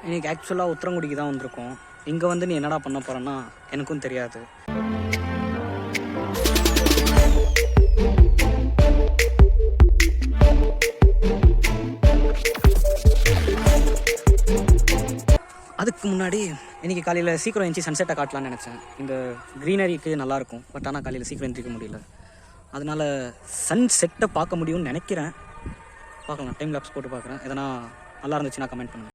இன்றைக்கி ஆக்சுவலாக உத்தரங்குடிக்கு தான் வந்திருக்கோம். இங்கே வந்து நீ என்னடா பண்ண போகிறேன்னா எனக்கும் தெரியாது. அதுக்கு முன்னாடி இன்றைக்கி காலையில் சீக்கிரம் எழுந்துச்சி சன்செட்டை காட்டலான்னு நினச்சேன். இந்த க்ரீனரிக்கு நல்லாயிருக்கும். பட் ஆனால் காலையில் சீக்கிரம் எழுந்திரிக்க முடியல. அதனால் சன்செட்டை பார்க்க முடியும்னு நினைக்கிறேன். பார்க்கலாம், டைம் லேப்ஸ் போட்டு பார்க்குறேன். எதனா நல்லா இருந்துச்சுன்னா கமெண்ட் பண்ணுங்கள்.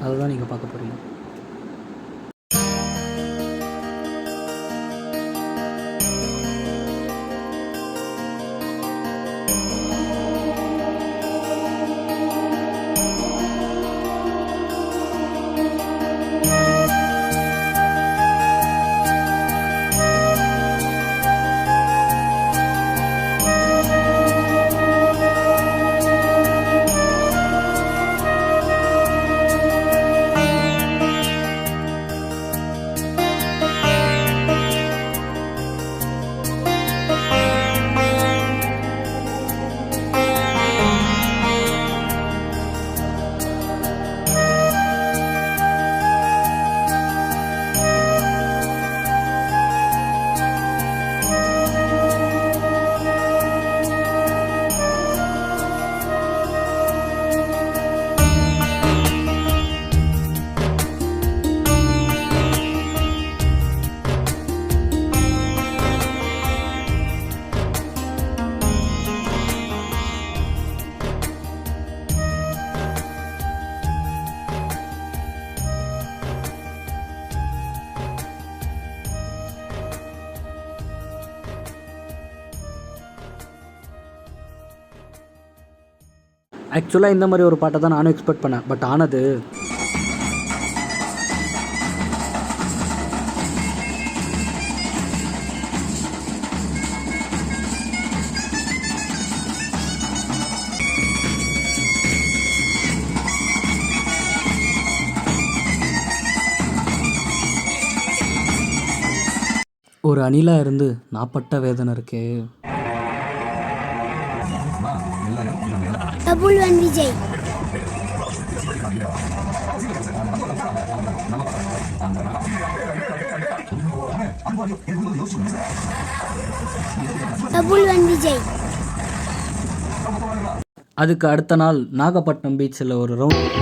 அதுதான் நீங்கள் பார்க்க போகிறீங்க. ஆக்சுவலாக இந்த மாதிரி ஒரு பாட்டை தான் நானும் எக்ஸ்பெக்ட் பண்ணேன். பட் ஆனது ஒரு அணிலாக இருந்து நாப்பட்ட வேதனை இருக்கே. டபுள்வன் விஜய் டபுள்வன் விஜய். அதுக்கு அடுத்த நாள் நாகப்பட்டினம் பீச்சில் ஒரு ரவுண்ட்.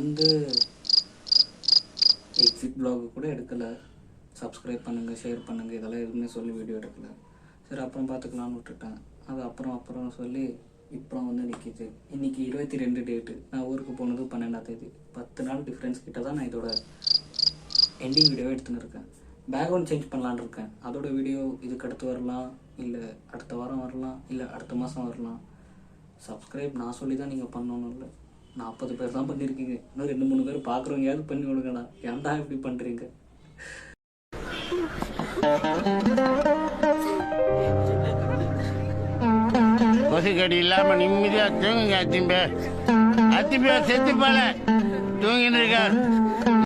வந்து எக்ஸிட் ப்ளாக் கூட எடுக்கலை, சப்ஸ்கிரைப் பண்ணுங்கள் ஷேர் பண்ணுங்கள் இதெல்லாம் எதுவுமே சொல்லி வீடியோ எடுக்கலை. சரி அப்புறம் பார்த்துக்கலான்னு விட்டுட்டேன். அது அப்புறம் சொல்லி இப்போ வந்து நிற்கிது. இன்றைக்கி 22 டேட்டு, நான் ஊருக்கு போனது 12ஆம் தேதி. 10 நாள் டிஃப்ரென்ஸ் கிட்ட தான் நான் இதோட எண்டிங் வீடியோவே எடுத்துன்னு இருக்கேன். பேக்ரவுண்ட் சேஞ்ச் பண்ணலான்னு இருக்கேன். அதோட வீடியோ இதுக்கு அடுத்து வரலாம், இல்லை அடுத்த வாரம் வரலாம், இல்லை அடுத்த மாதம் வரலாம். சப்ஸ்கிரைப் நான் சொல்லி தான் நீங்கள் பண்ணணும் இல்லை, 40 பேர் தான் பண்ணியிருக்கீங்க. இன்னும் 2-3 பேர் பார்க்குறவங்க யாவது பண்ணி கொடுங்கண்ணா. ஏன்டா இப்படி பண்ணுறீங்க? கொசுக்கடி இல்லாம நிம்மதியா தூங்குங்க. அத்திம்பே செத்து போல தூங்கிட்டு இருக்கார்.